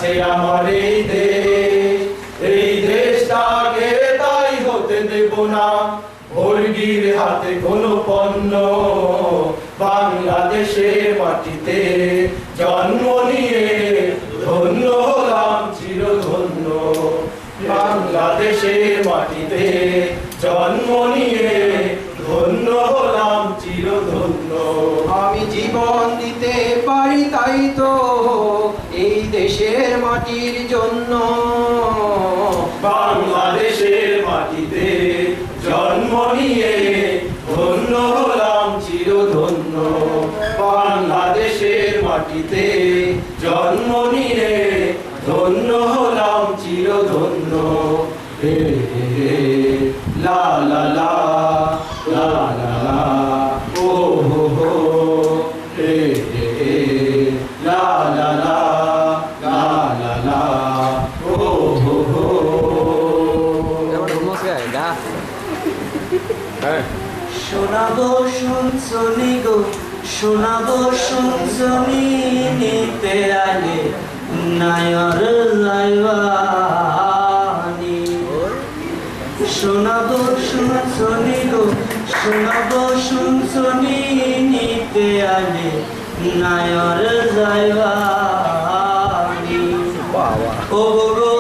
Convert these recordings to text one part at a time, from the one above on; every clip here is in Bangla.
আছে আমার এই দেশটাকে তাই হতে দেব না বর্গীর হাতে কোনো পণ্য। বাংলাদেশের মাটিতে জন্ম নিয়ে ধন্য হলাম চিরধন্য। বাংলাদেশের মাটিতে জন্ম নিয়ে ধন্য হলাম চিরধন্য। আমি জীবন দিতে পারি তাই তো এই দেশের মাটির জন্য। বাংলাদেশের মাটিতে জন্ম নিয়ে ধন্য হলাম চিরধন্য। বাংলাদেশের মাটিতে জন্ম নিয়ে ধন্য হলাম চিরধন্য। হে হে হে লা লা লা লা লা লা ও হো হো হে হে হে লা লা লা লা লা লা ও হো হো। শোনাবো শুনছনি গো শোনাবো শুনছনি নিতে আলে নায়র লাইবানি। শোনাবো শুনছনি গো শোনাবো শুনছনি নিতে আলে নায়র যাইবানি। ও গো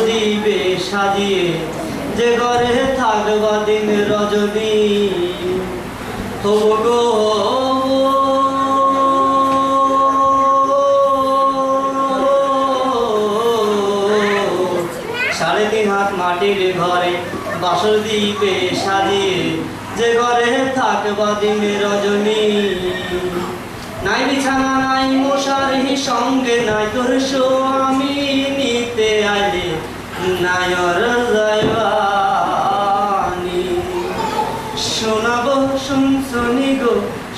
দিবে সাজিয়ে যে ঘরে থাকবা দিন রজনী। হবো গো সাড়ে তিন হাত মাটির ঘরে বাসর দিবে সাজিয়ে যে ঘরে থাকবা দিন রজনী। নাই বিছানা নাই মশারি সঙ্গে নাই তোর স্বামী নিতে আইলে নায়র যাইবানি। শোনাবো শুনছনি গো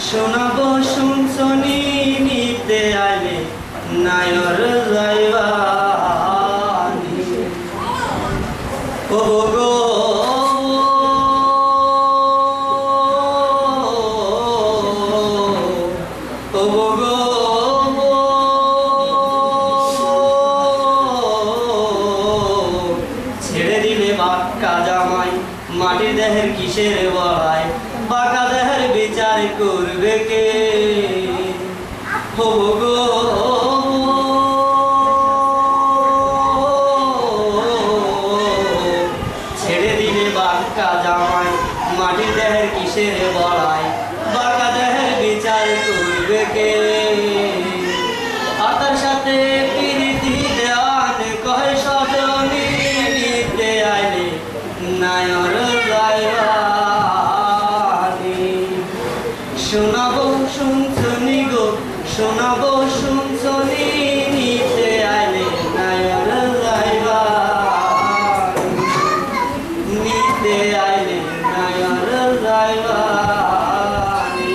শোনাবো শুনছনি নিতে আইলে নায়র যাইবানি। ও গো মাটির দেহের কিসের বড়াই বাঁকা দেহের বিচার করবে কে। হবো গো ছেড়ে দিলে বাঁকা জামাই মাটির দেহের কিসের বড়াই বাঁকা দেহের বিচার করবে কে। হাতার সাথে প্রীতি দেওয়ান কয় সজনী নিতে আইলে নায়র যাইবানি। শোনাবো শুনছনি গো শোনাবো শুনছনি নিতে আইলে নায়র যাইবানি। নিতে আইলে নায়র যাইবানি।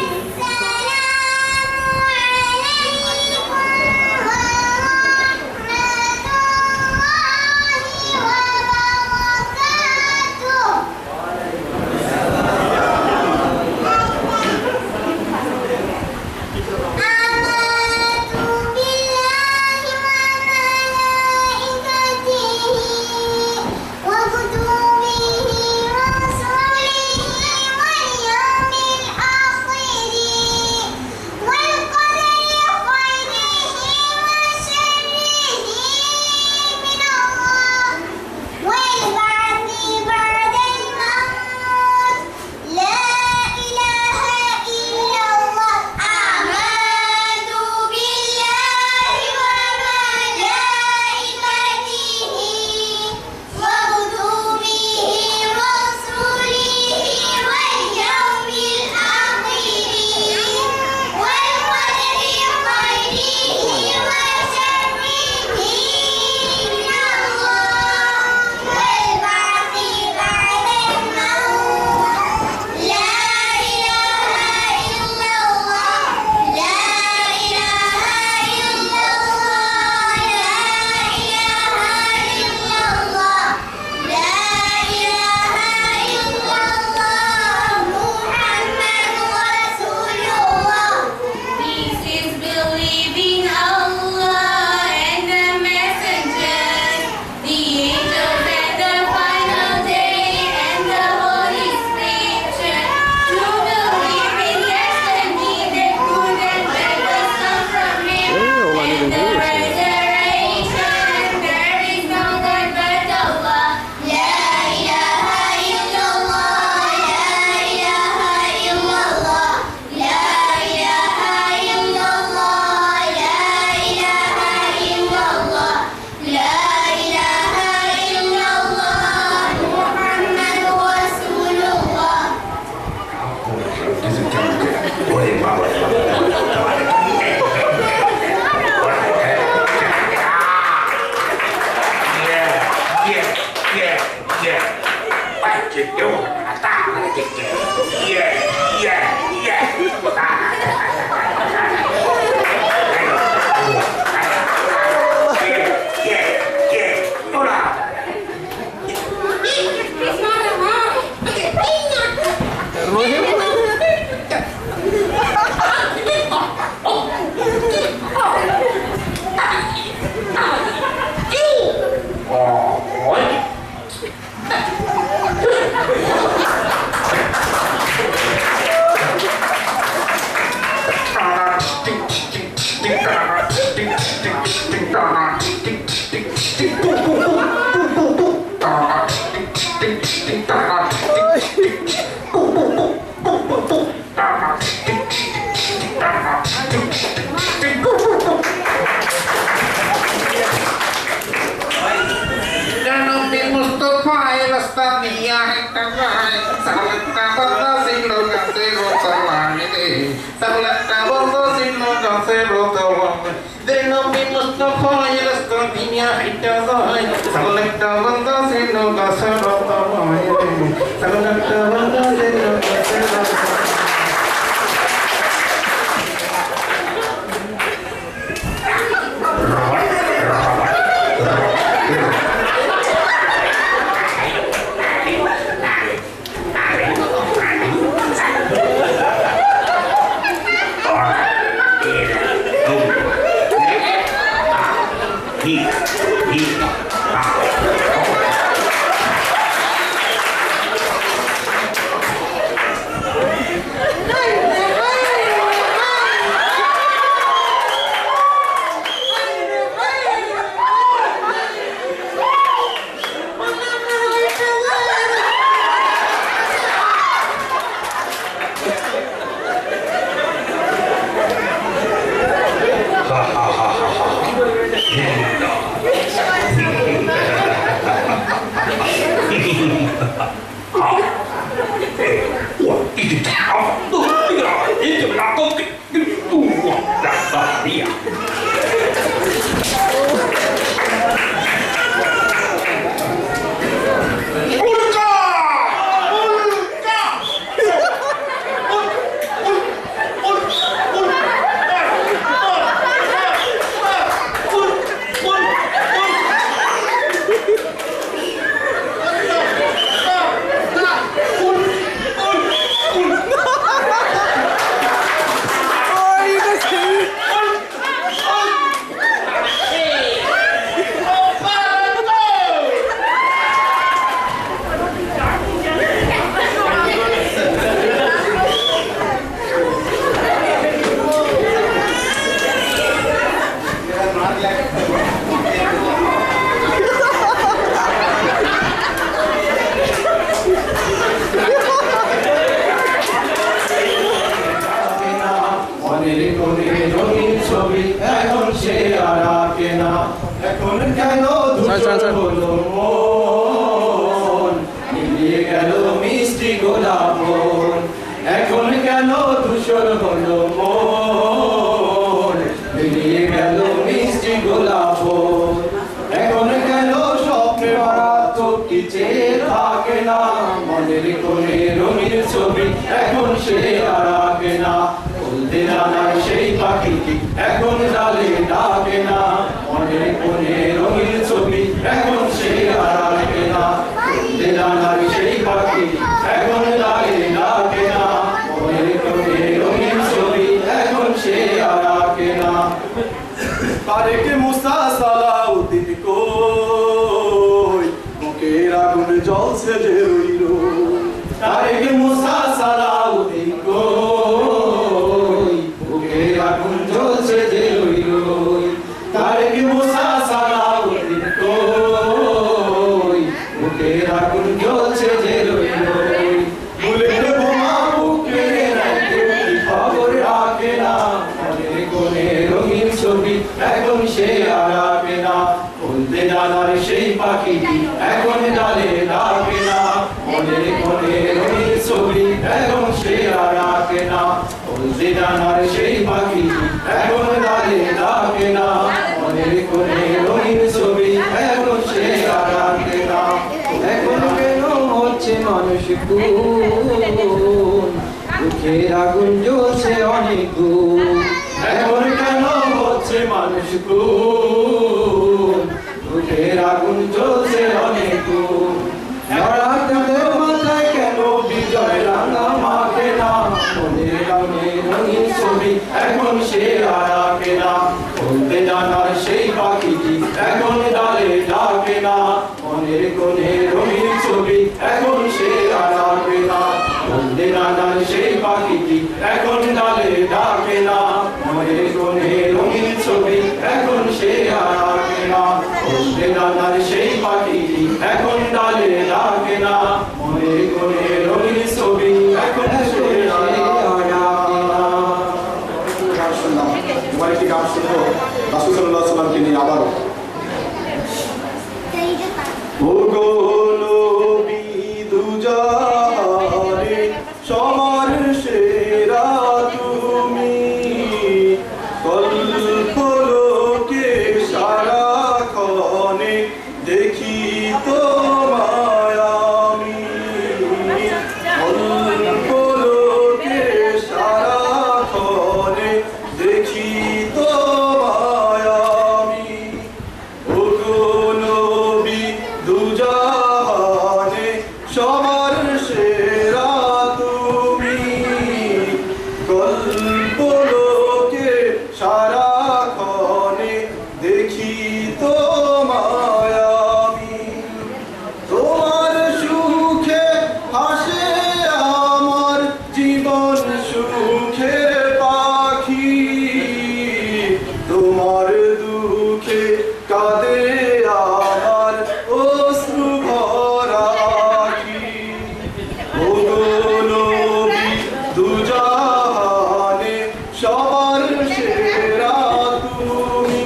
Yeah. What you doing? Yeah, yeah, yeah. Hold on. এখন কেন ধূসর হলো মন, মিলিয়ে গেল মিষ্টি গোলাপ বন। এখন কেন ধূসর হলো মন, মিলিয়ে গেল মিষ্টি গোলাপ বন। এখন কেন স্বপ্নে ভরা চোখটি চেয়ে থাকে না, মনের কোণে রঙিন ছবি এখন সে আর আঁকে না। বলতে জানায় সেই পাখিটি এখন ডালে ডাকে না, মনের কোণে রঙিন ছবি এখন সে আর আঁকে না। বলতে জানায় সেই পাখিটি এখন ডালে ডাকে না, মনের কোণে রঙিন ছবি এখন সে আর আঁকে না। তারেক মুসা সালাউদ্দিন কই, বুকের আগুন জ্বলছে যে রইল। তারেক মুসা সালাউদ্দিন কই, বুকের আগুন জ্বলছে যে রইল। তারেক মুসা সালাউদ্দিন কই, বুকের আগুন জ্বলছে যে রইল। বুলেট বোমা বুকে রাখে খবর রাখে না, মনের কোণে রঙিন ছবি এখন সে আর আঁকে না। বলতে জানার সেই পাখিটি এখন ডালে ডাকে না, মনের কোণে রঙিন ছবি এখন সে আর আঁকে না। বলতে জানার সেই পাখিটি এখন ডালে ডাকে না, মনের কোণে রঙিন ছবি এখন সে আর আঁকে না। এখন গুণ, দুঃখের আগুন জ্বলছে অনেক গুণ। এখন কেন হচ্ছে মানুষ গুণ, দুঃখের আগুন জ্বলছে অনেক গুণ। লড়াকাদের মাথায় কেন বিজয় রাঙা মাখে না, মনের রঙে রঙিন ছবি এখন সে আর আঁকে না। বলতে জানার সেই পাখিটি এখন ডালে ডাকে না, মনের কোণে রঙিন ছবি এখন সে আর আঁকে না। বলতে জানার সেই পাখিটি এখন ডালে ডাকে না, মনের কোণে রঙিন ছবি এখন সে আর আঁকে না। বলতে জানার সেই পাখিটি এখন ডালে ডাকে না, মনের কোণে রঙিন ছবি এখন সে আর আঁকে না। গান শুনলাম, এবার একটি গান শুনবো রাসূল সাল্লাল্লাহু আলাইহি ওয়াসাল্লামকে নিয়ে আবারও। ওগো নবী দুজাহানে সবার সেরা তুমি, কল্পলোকে সারাক্ষণে দেখি তোমায় আমি, কল্পলোকে সারাক্ষণে দেখি তোমায় আমি। ওগো নবী দুজাহানে সবার সেরা তুমি, কল্পলোকে সারাক্ষণে দেখি তোমায় আমি। তোমার সুখে হাসে আমার জীবন সুখের পাখি, তোমার দুঃখে কাঁদে আমার অশ্রু ভরা আখি। ওগো নবী দুজাহানে সবার সেরা তুমি,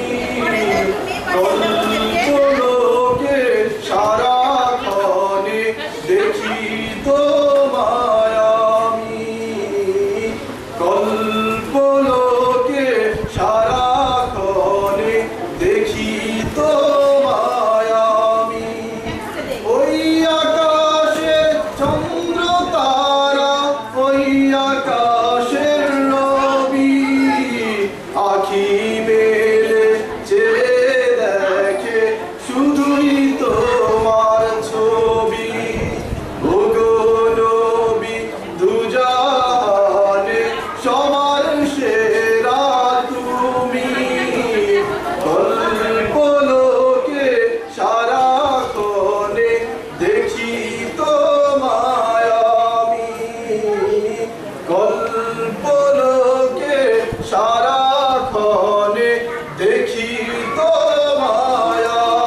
কল্পলোকে সারাক্ষণে দেখি তোমায় আমি, কল্পলোকে সারাক্ষণে দেখি তোমায় আমি। ওই আকাশে চন্দ্র তারা, ওই আকাশের নবী, আখি মেলে চেয়ে দেখে শুধুই তোমার ছবি। ওগো নবী দুজাহানে সবার সেরা তুমি, কল্পলোকে সারাক্ষণে দেখি তোমায় আমি, কল্পলোকে সারাক্ষণে দেখি তোমায়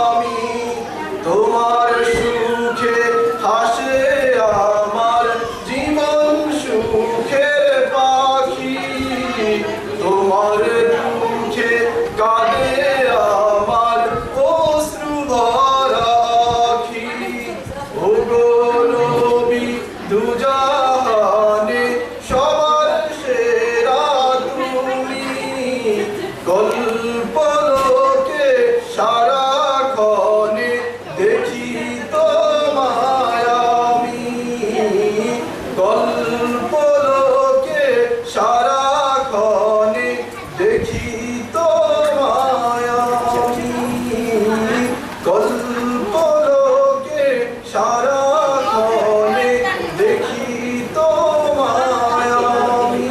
আমি। তোমার সুখে হাসে আমার জীবন সুখের পাখি, তোমার দুঃখে কাঁদে আমার অশ্রু ভরা আখি। ওগো নবী দুজাহানে সবার সেরা তুমি, কল্পলোকে সারাক্ষণে দেখি তোমায় আমি, কল্পলোকে সারাক্ষণে দেখি তোমায় আমি, কল্পলোকে সারাক্ষণে দেখি তোমায় আমি।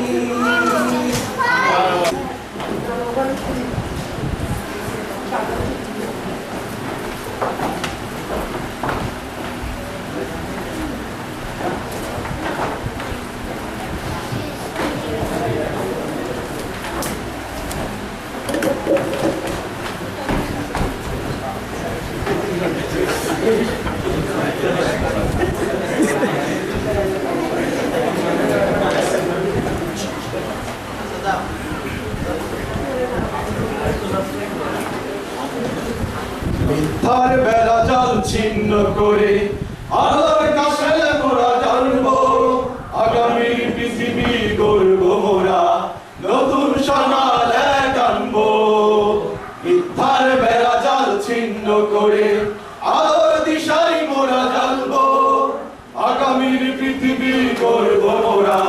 পৃথিবী গড়ব মোরা,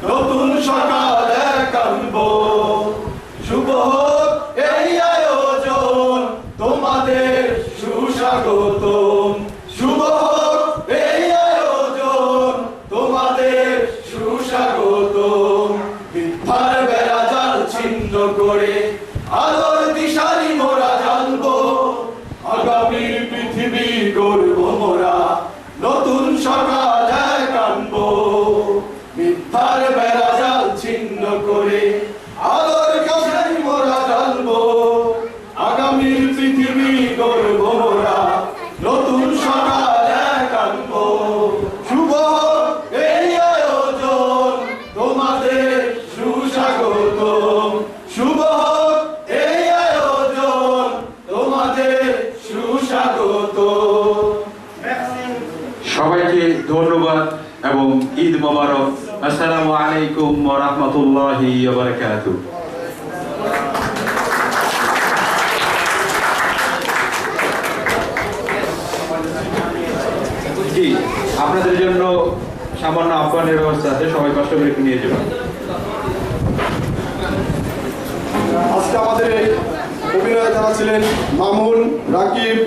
নতুন সকাল এক আনবো। শুভ হোক এই আয়োজন, তোমাদের সুস্বাগতম। শুভ হোক এই আয়োজন, তোমাদের সুস্বাগতম। মিথ্যার বেড়া জাল ছিন্ন করে আলোর দিশারি মোরা জানবো। আগামীর পৃথিবী গড়ব মোরা, নতুন সকাল এক আনবো। মিথ্যার বেড়া জাল ছিন্ন করে আলোর দিশারি মোরা জানবো। আগামীর পৃথিবী গড়ব মোরা, নতুন সকাল এক আনবো। শুভ হোক এই আয়োজন, তোমাদের সুস্বাগতম। শুভ হোক এই আয়োজন, তোমাদের সুস্বাগতম। সবাইকে ধন্যবাদ এবং ঈদ মোবারক। আসসালামু আলাইকুম ওয়া রাহমাতুল্লাহি ওয়া বারাকাতুহু। জি, আপনাদের জন্য সামান্য আহ্বানের ব্যবস্থা আছে, সবাই কষ্ট করে একটু নিয়ে যাবেন। আজকে আমাদের এই অভিনয়ে যারা ছিলেন মামুন, রাকিব,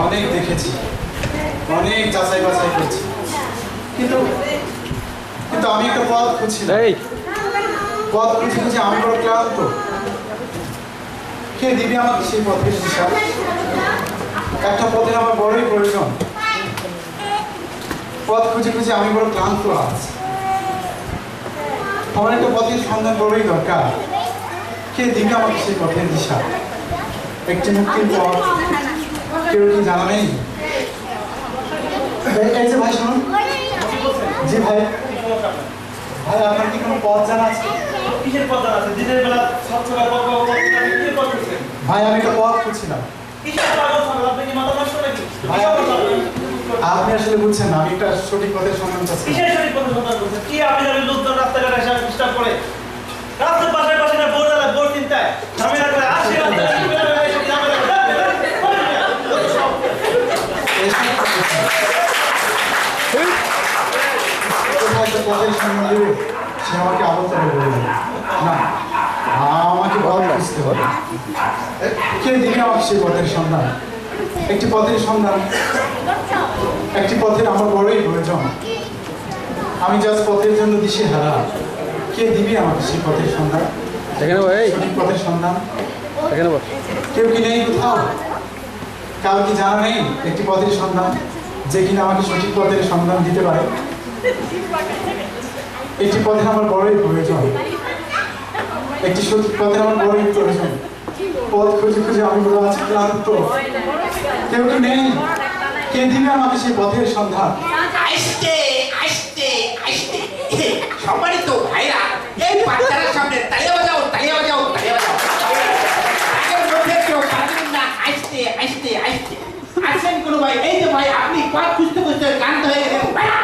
অনেক দেখেছি, অনেক যাচাই বাছাই করেছি, কিন্তু কিন্তু আমি একটা পথ খুঁজছিলাম। পথ খুঁজে খুঁজে আমি বড় ক্লান্ত। কে দিবি আমাকে সেই পথের দিশা? একটা পথের আমার বড়ই প্রয়োজন। পথ খুঁজে খুঁজে আমি বড় ক্লান্ত আছি। আমার একটা পথের সন্ধান বড়ই দরকার। কে দিবি আমাকে সেই পথের দিশা? একটি মুক্তির পথ কেউ কি জানা নেই? এই যে ভাই শুনুন। জি ভাই, ভাই আপনার কি কোনো পথ জানা আছে? কিসের পথ আছে? দিনের বেলা সবসময় পথ কিসের পথ করছেন? ভাই আমি একটা পথ খুঁজছিলাম। কিসের পাগল ছাগল? আপনি কি মাথা নষ্ট নাকি? ভাই আপনি আসলে বুঝছেন না, আমি একটা সঠিক পথের সন্ধান পাচ্ছি। কিসের সঠিক পথে সন্ধান করছেন? কি আপনি যাবেন লোকজন রাস্তাঘাটে এসে ডিস্টার্ব করে? রাস্তার পাশে পাশে না বোর দাদা বোর চিন্তায় ঝামেলা করে আসে রাস্তায় একটা পথের সন্ধান দেবে, সে আমাকে আবদ্ধ করে বলবে না, আমাকে পথ খুঁজতে হবে। কে দিবে আমাকে সেই পথের সন্ধান? একটি পথের সন্ধান, একটি পথের আমার বড়ই প্রয়োজন। আমি জাস্ট পথের জন্য দিশে হারা। কে দিবে আমাকে সেই পথের সন্ধান? সঠিক পথের সন্ধান কেউ কি নেই কোথাও? কারো কি জানা নেই একটি পথের সন্ধান যে কিনা আমাকে সঠিক পথের সন্ধান দিতে পারে? একটি পথের আমার বড়ই প্রয়োজন। একটি সঠিক পথের আমার বড়ই প্রয়োজন। পথ খুঁজে খুঁজে আমি বড় আছি ক্লান্ত। কেউ কি নেই? কে দিবে আমাকে সেই পথের সন্ধান? আসতে আসতে আসতে সম্মানিত ভাইরা, এই বাচ্চারা সামনে তালিয়া বাজাও, তালিয়া বাজাও, তালিয়া বাজাও। আগের মধ্যে কেউ পারবেন না। আসতে আসতে আসতে আসেন কোনো ভাই। এই যে ভাই, আপনি পথ খুঁজতে খুঁজতে ক্লান্ত হয়ে গেছেন। ভাইয়া,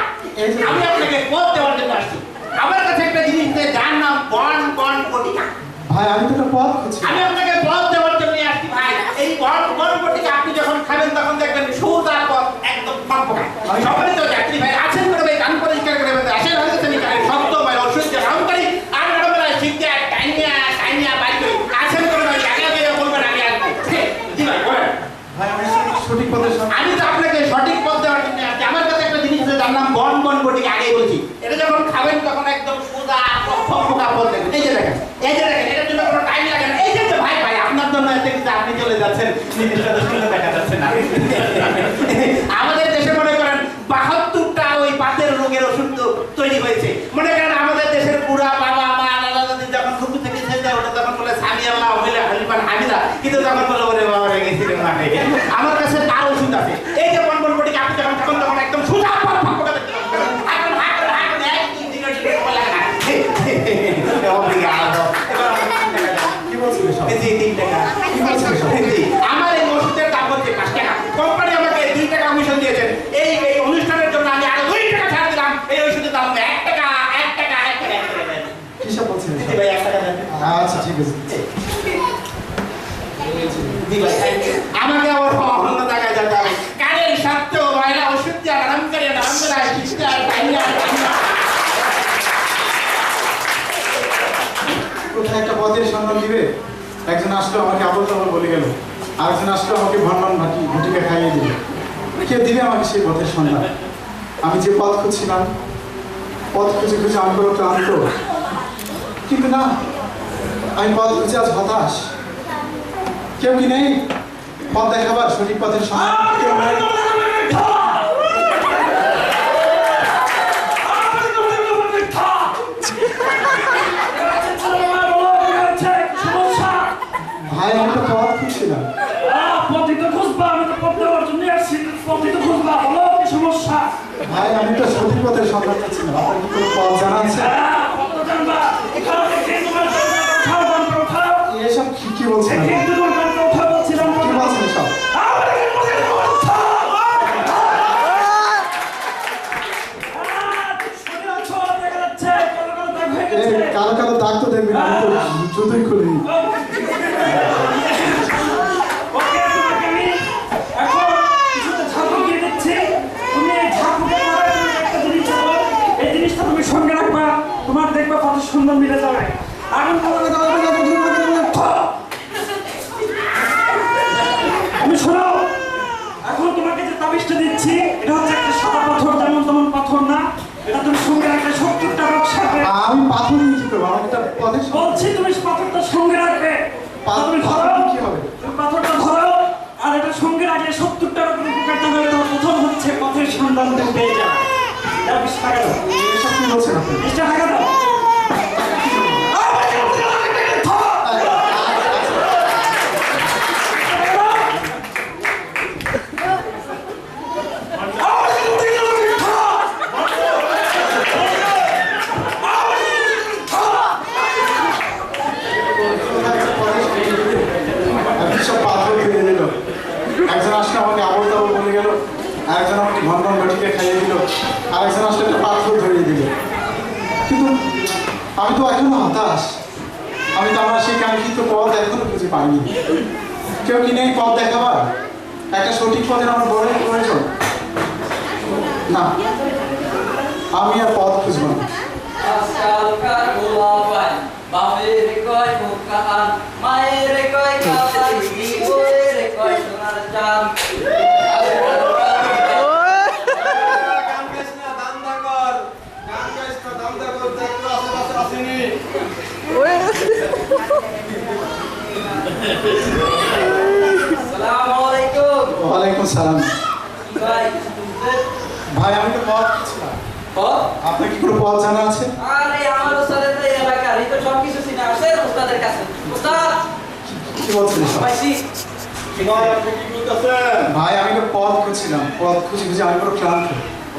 আমি আপনাকে পথ দেওয়ার জন্য আসছি। আমার কাছে একটা জিনিস আছে, যার নাম বন বন বটিকা। ভাই আমি তো একটা পথ খুঁজছি। আমি আপনাকে পথ দেওয়ার জন্য আসছি ভাই। এই বন বন বটিকা আপনি যখন খাবেন তখন দেখবেন সোজা পথ, একদম ফকফকা। সম্মানিত যাত্রী ভাই, আছেন করে ভাই, কান পরিষ্কার করে ভাই, আসেন হয়তো তিনি কানের শব্দ ভাই অসহ্য সহকারী আর ম্যাডামেরা শিখতে টাইমিয়া টাইমিয়া বাই করে আছেন করে ভাই, জায়গা দিয়ে বলবেন আমি আসবো। জি ভাই বলেন। ভাই আমি সঠিক পথের সন্ধান। আমি তো আপনাকে সঠিক পথ দেওয়ার জন্য আসছি। আমার কাছে একটা জিনিস আছে, যার নাম বন বন বটিকা। আগেই বলছি, এটা যখন খাবেন তখন একদম সোজা ফকফকা পথ দেখবেন। এই যে দেখেন, এই যে দেখেন, এটার জন্য কোনো টাইম লাগে না। এই যে ভাই ভাই, আপনার জন্য এসে কিন্তু আপনি চলে যাচ্ছেন, নিজের সাথে শুনে দেখা যাচ্ছে না। আমাদের দেশে মনে করেন ৭২টা ওই পাতের রোগের ওষুধ তৈরি হয়েছে। মনে করেন আমাদের দেশের বুড়া বাবা মা দাদা দাদি যখন খুব থেকে ছেড়ে দেয়, ওটা তখন বলে সামিয়া মা হইলে হালিমান হামিদা, কিন্তু তখন বলে ওরে বাবা রেগে গেছিলেন মাঠে। আমার কাছে তার ওষুধ আছে। এই যে বন বন বটিকা আপনি যখন খাবেন তখন একদম সোজা ফকফকা দেখতে পাবেন। হাঁটুন হাঁটুন হাঁটুন, এক দুই তিন চার লাগে না। কি বলছিল সব? এই যে ৩ টাকা। কি বলছিল সব? আমার এই ওষুধের দাম হচ্ছে ৫ টাকা। কোম্পানি আমাকে ২ টাকা কমিশন দিয়েছেন। এই এই অনুষ্ঠানের জন্য আমি আরো ২ টাকা ছাড় দিলাম। এই ওষুধের দাম ১ টাকা ১ টাকা ১ টাকা। কি সব বলছিল? হচ্ছে না। দিদি ভাই 1 টাকা দেন। আচ্ছা ঠিক আছে। দিদি ভাই আমাকে আবার অন্য জায়গায় যেতে হবে। কানের সত্ত্বেও ভাইরা ওষুধ দিয়ে আরাম করে কিস্তি আর পাইনি আর পাইনি না। কোথায় একটা পথের সন্ধান দিবে, একজন আসলো আমাকে আবল তাবল বলে গেল, আরেকজন আসলো আমাকে ভনভন ঘটিকা খাইয়ে দিল। কে দিবে আমাকে সেই পথের সন্ধান? আমি যে পথ খুঁজছিলাম, পথ খুঁজে খুঁজে আমি বড় ক্লান্ত, কিন্তু না, আমি পথ খুঁজে আজ হতাশ। কেউ কি নেই পথ দেখাবার, সঠিক পথের সন্ধান কেউ নেই? ভাই আমি তো পথ খুঁজছিলাম। ভাই আমি তো সঠিক পথের সন্ধান পাচ্ছিলাম, আপনার কি কোনো পথ জানা আছে? এসব কি বলছেন? কি বলছেন এসব? কালো কালো দাগ তো দেখবেন, আমি তো জুতোই খুলিনি। সঙ্গে রাখবা, তোমার দেখবা কত সুন্দর মিলে যাবে। আমি শোনো, এখন তোমাকে যে তাবিজটা দিচ্ছি, এটা হচ্ছে একটা সাদা পাথর, যেমন তেমন পাথর না। এটা তুমি সঙ্গে রাখলে 70টা ব্যবসা হবে। আমি পাথর নিয়ে কি করবো? আমার একটা পথের বলছি তুমি পাথরটা সঙ্গে রাখবে। তুমি ধরো, কি হবে? তুমি পাথরটা ধরো, আর এটা সঙ্গে রাখলে 70টা রকম উপকারটা হবে। তোমার প্রথম হচ্ছে পথের সন্ধান তুমি পেয়ে যাবে। 20 টাকা দাও। এসব কি বলছেন আপনি? 20 টাকা দাও। একজন আসলে আমাকে আবল তাবল বলে গেল, আরেকজন আমাকে ভনভন ঘটিকে খাইয়ে দিল, আরেকজন আসলে একটা পাথর ধরিয়ে দিল। কিন্তু আমি তো এখনো হতাশ, আমি তো আমার সেই কাঙ্ক্ষিত পথ এখনো খুঁজে পাইনি। কেউ কি নেই পথ দেখাবার? একটা সঠিক পথের আমার বড় প্রয়োজন। না, আমি আর পথ খুঁজব না। আজকালকার গোলাপাই বাপের কয় মুখান, মায়ের কয় কালাই, বউয়ের কয় সোনার চাঁদ। আসসালামু আলাইকুম। ওয়ালাইকুম সালাম। ভাই ভাই আমি তো পথ খুঁজছিলাম, আপনার কি কোনো পথ জানা আছে? আরে আমার উস্তাদের তো এই এলাকার, এই তো সব কিছু চিনে আসে উস্তাদের কাছে। উস্তাদ কি বলছেন এসব? পাইছি। ভাই আমি তো পথ খুঁজছিলাম, পথ খুঁজে খুঁজে আমি পুরো ক্লান্ত।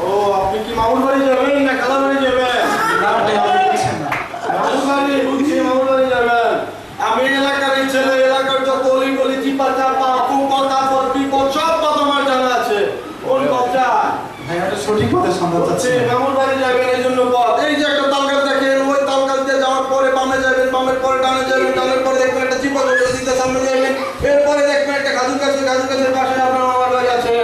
ও আপনি কি মামুর বাড়ি যাবেন না খালা বাড়ি যাবেন? না ভাই আপনি বুঝছেন না। মামুর বাড়ি বুঝছি, মামুর বাড়ি যাবেন। আমি এলাকার এই ছেলে, এলাকার যত অলি গলি চিপা চাপা কুপদ আপদ বিপদ সব পথ আমার জানা আছে। কোন পথটা? ভাই একটা সঠিক পথের সন্ধান হচ্ছে চাচ্ছি। মামুর বাড়ি যাবেন, এই জন্য পথ। এই যে একটা তালগাছ দেখেন, ওই তালগাছ দিয়ে যাওয়ার পরে বামে যাবেন, বামের পরে ডানে যাবেন, ডানের পরে দেখবেন একটা চিপা গলি, ওদিকে সামনে যাবেন, এরপরে দেখবেন একটা খাজুর গাছ, ওই খাজুর গাছের পাশে আপনার মামার বাড়ি আছে।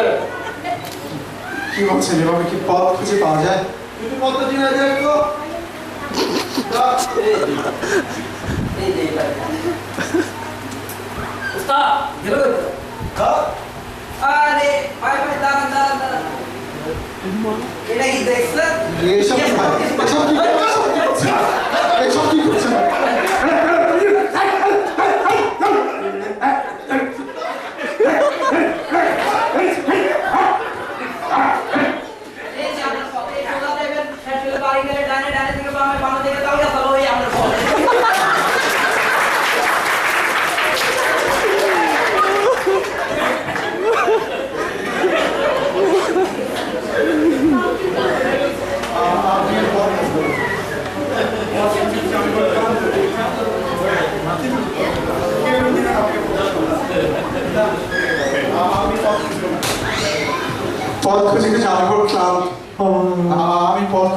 কি বলছেন, এভাবে কি পথ খুঁজে পাওয়া যায়? কিন্তু পথটা চিনা যায় তো? এই যে ভাই উস্তাদ গেল তো। আরে ভাই ভাই দাঁড়ান দাঁড়ান দাঁড়ান, এটা কি দেখছেন? এসব কি ভাই? এসব কি করছেন? এসব কি করছেন? এই যে আপনার পথে সোজা যাবেন, শেষ হলে বাড়ি গেলে ডানে, ডানে থেকে বামে, বামে থেকে তালগা চলো, ওই আপনার পথ। পথ খুঁজে খুঁজে আমি পুরো ক্লান্ত। আমি পথ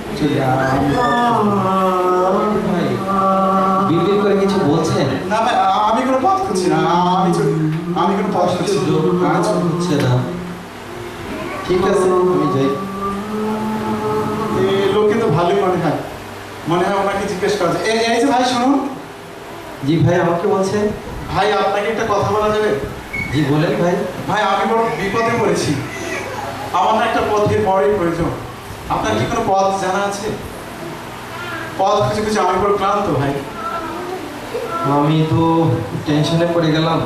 খুঁজে অ্যাকচুয়ালি ভাই বিড়বিড় করে কিছু বলছেন? না ভাই, আমি কোনো পথ খুঁজছি না, আমি কোনো পথ খুঁজছি না। আচ্ছা, হচ্ছে না, ঠিক আছে আমি যাই। এই লোক কিন্তু ভালোই মনে হয় ওনাকে জিজ্ঞেস করা যায়। এই যে ভাই শুনুন। জি ভাই, আমাকে বলছেন? ভাই আপনাকে একটা কথা বলা যাবে? জি বলেন ভাই। ভাই আমি বড় বিপদে পড়েছি, আমার না একটা পথের বড়ই প্রয়োজন। আপনার কি কোনো পথ জানা আছে? পথ খুঁজে খুঁজে আমি বড় ক্লান্ত ভাই। আমি তো টেনশনে পড়ে গেলাম।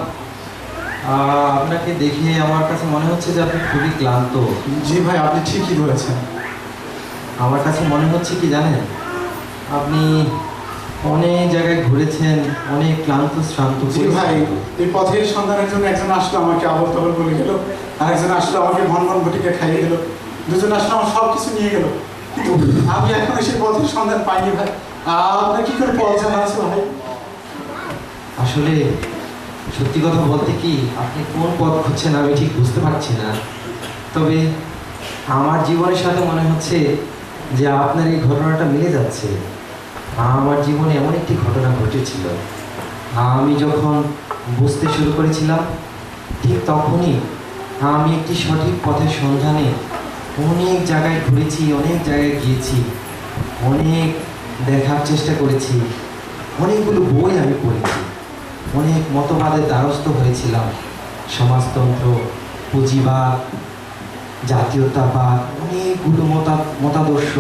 আপনাকে দেখে আমার কাছে মনে হচ্ছে যে আপনি খুবই ক্লান্ত। জি ভাই, আপনি ঠিকই বলেছেন। আমার কাছে মনে হচ্ছে কি জানেন, আপনি অনেক জায়গায় ঘুরেছেন, অনেক ক্লান্ত শ্রান্ত। জি ভাই, এই পথের সন্ধানের জন্য একজন আসলো আমাকে আবল তাবল বলে গেল, আর একজন আসলো আমাকে ভন বটিকে খাইয়ে দিল, দুজন আসলো আমার সব কিছু নিয়ে গেল, কিন্তু আমি এখনো সেই পথের সন্ধান পাইনি ভাই। আপনার কি করে পথ জানা আছে ভাই? আসলে সত্যি কথা বলতে কি, আপনি কোন পথ খুঁজছেন আমি ঠিক বুঝতে পারছি না। তবে আমার জীবনের সাথে মনে হচ্ছে যে আপনার এই ঘটনাটা মিলে যাচ্ছে। আমার জীবনে এমন একটি ঘটনা ঘটেছিল, আমি যখন বুঝতে শুরু করেছিলাম ঠিক তখনই আমি একটি সঠিক পথের সন্ধানে অনেক জায়গায় ঘুরেছি, অনেক জায়গায় গিয়েছি, অনেক দেখার চেষ্টা করেছি, অনেকগুলো বই আমি পড়েছি, অনেক মতবাদের দ্বারস্থ হয়েছিলাম। সমাজতন্ত্র, পুঁজিবাদ, জাতীয়তাবাদ, অনেকগুলো মতাদর্শ,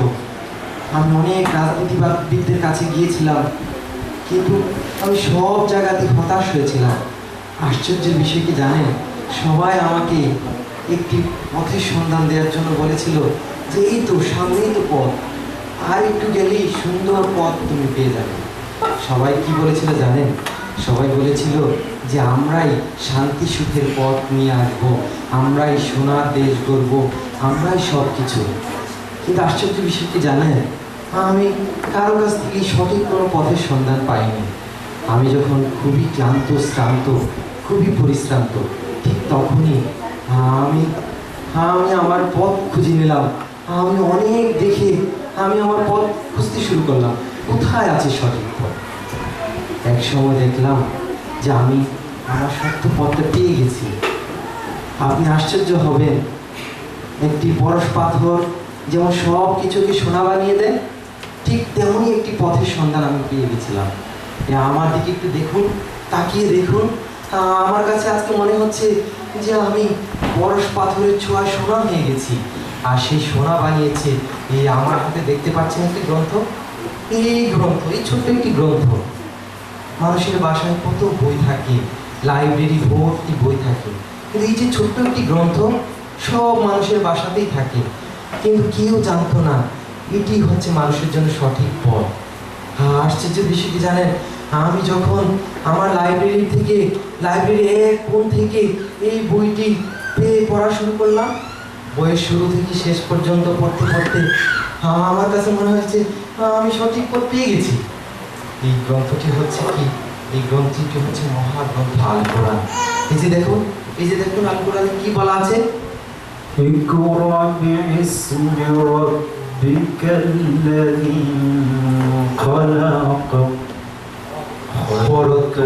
আমি অনেক রাজনীতিবিদদের কাছে গিয়েছিলাম, কিন্তু আমি সব জায়গাতে হতাশ হয়েছিলাম। আশ্চর্যের বিষয় কি জানেন, সবাই আমাকে একটি পথের সন্ধান দেওয়ার জন্য বলেছিল যে এই তো সামনেই তো পথ, আর একটু গেলেই সুন্দর পথ তুমি পেয়ে যাবে। সবাই কি বলেছিল জানেন, সবাই বলেছিল যে আমরাই শান্তি সুখের পথ নিয়ে আসবো, আমরাই সোনার দেশ গড়ব, আমরাই সব কিছু। কিন্তু আশ্চর্য বিষয় কি জানেন, আমি কারো কাছ থেকে সঠিক কোনো পথের সন্ধান পাইনি। আমি যখন খুবই ক্লান্ত শ্রান্ত, খুবই পরিশ্রান্ত, ঠিক তখনই আমি আমার পথ খুঁজে নিলাম। আমি অনেক দেখে আমি আমার পথ খুঁজতে শুরু করলাম, কোথায় আছে সঠিক পথ। এক সময় দেখলাম যে আমি আমার সত্য পথটা পেয়ে গেছি। আপনি আশ্চর্য হবেন, একটি পরশ পাথর যেমন সব কিছুকে সোনা বানিয়ে দেয়, ঠিক তেমনই একটি পথের সন্ধান আমি পেয়ে গেছিলাম। আমার দিকে একটু দেখুন, তাকিয়ে দেখুন, আমার কাছে আজকে মনে হচ্ছে যে আমি পরশ পাথরের ছোঁয়ায় সোনা হয়ে গেছি। আর সেই সোনা বানিয়েছে এই আমার হাতে দেখতে পাচ্ছেন একটি গ্রন্থ। এই গ্রন্থ, এই ছোট্ট একটি গ্রন্থ। মানুষের বাসায় কত বই থাকে, লাইব্রেরি ভর্তি বই থাকে, কিন্তু এই যে ছোট্ট একটি গ্রন্থ সব মানুষের বাসাতেই থাকে, কিন্তু কেউ জানতো না এটি হচ্ছে মানুষের জন্য সঠিক পথ। আশ্চর্য বিষয় কি জানেন, আমি যখন আমার লাইব্রেরি এক কোণ থেকে এই বইটি পেয়ে পড়া শুরু করলাম, বইয়ের শুরু থেকে শেষ পর্যন্ত পড়তে পড়তে আমার কাছে মনে হচ্ছে আমি সঠিক পথ পেয়ে গেছি। এই গ্রন্থটি হচ্ছে কি, এই গ্রন্থটি হচ্ছে মহাগ্রন্থ আল কোরআন। এই যে দেখুন আল কোরআনে কি বলা আছে, اقرأ باسم ربك الذي خلق خلق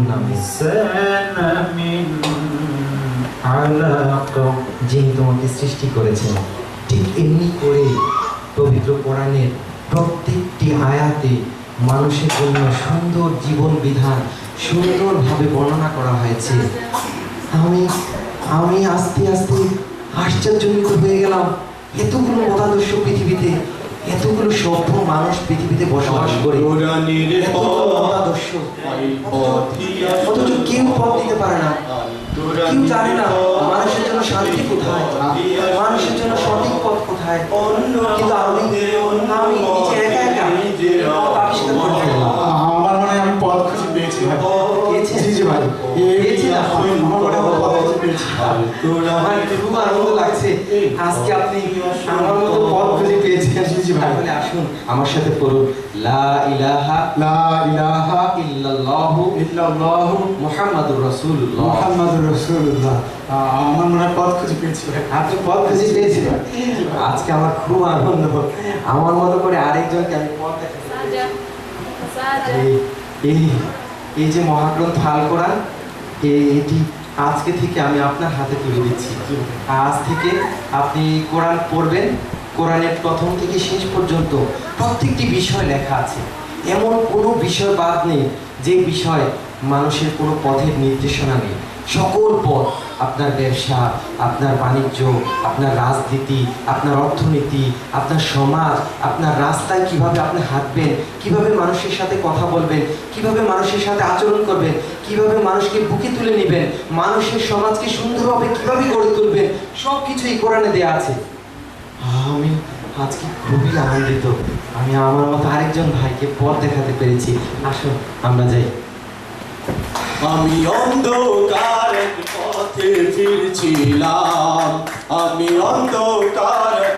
الإنسان من علق। যিনি তোমাকে সৃষ্টি করেছেন, ঠিক এমনি করে পবিত্র কোরআনের প্রত্যেকটি আয়াতে মানুষের জন্য সুন্দর জীবন বিধান সুন্দরভাবে বর্ণনা করা হয়েছে। আমি আস্তে আস্তে আশ্চর্যজনিত হয়ে গেলাম, এতগুলো মতাদর্শ পৃথিবীতে, এতগুলো সভ্য মানুষ পৃথিবীতে বসবাস করে, মতাদর্শ, অথচ কেউ পথ দিতে পারে না, কেউ জানে না মানুষের জন্য শান্তি কোথায়, মানুষের জন্য সঠিক পথ কোথায়। কিন্তু আমি নিজে একা একা পথ আবিষ্কার করে ফেললাম। আমার মনে হয় আমি পথ খুঁজে পেয়েছি ভাই। জি জি ভাই, পেয়েছিলাম। আমি মনে হয় আমি পথ খুঁজে পেয়েছি। আমার খুব আনন্দ লাগছে আজকে আপনি আমার মতো পথ খুঁজে পেয়েছেন। জি ভাই। তাহলে আসুন আমার সাথে পড়ুন, লা ইলাহা লা ইলাহা ইল্লাল্লাহু ইল্লাল্লাহু মুহাম্মাদুর রাসূলুল্লাহ। মুহাম্মাদুর রাসূলুল্লাহ। আমার মনে হয় পথ খুঁজে পেয়েছি ভাই। আপনি পথ খুঁজে পেয়েছিলেন, আজকে আমার খুব আনন্দ। আমার মতো করে আরেকজনকে আমি পথ দেখাচ্ছি। এই যে মহাগ্রন্থ আল কোরআন, এটি আজকে থেকে আমি আপনার হাতে তুলে দিচ্ছি। আজ থেকে আপনি কোরআন পড়বেন। কোরআনের প্রথম থেকে শেষ পর্যন্ত প্রত্যেকটি বিষয় লেখা আছে। এমন কোনো বিষয় বাদ নেই যে বিষয় মানুষের কোনো পথের নির্দেশনা নেই। সকল পথ, আপনার ব্যবসা, আপনার বাণিজ্য, আপনার রাজনীতি, আপনার অর্থনীতি, আপনার সমাজ, আপনার রাস্তায় কিভাবে আপনি হাঁটবেন, কিভাবে মানুষের সাথে কথা বলবেন, কিভাবে মানুষের সাথে আচরণ করবেন, কিভাবে মানুষকে বুকে তুলে নেবেন, মানুষের সমাজকে সুন্দরভাবে কিভাবে গড়ে তুলবেন, সব কিছুই কোরআনে দেয়া আছে। আমি আজকে খুবই আনন্দিত, আমি আমার মতো আরেকজন ভাইকে পথ দেখাতে পেরেছি। আসুন আমরা যাই। আমি অন্ধকার এক পথে ফিরছিলাম, আমি অন্ধকার এক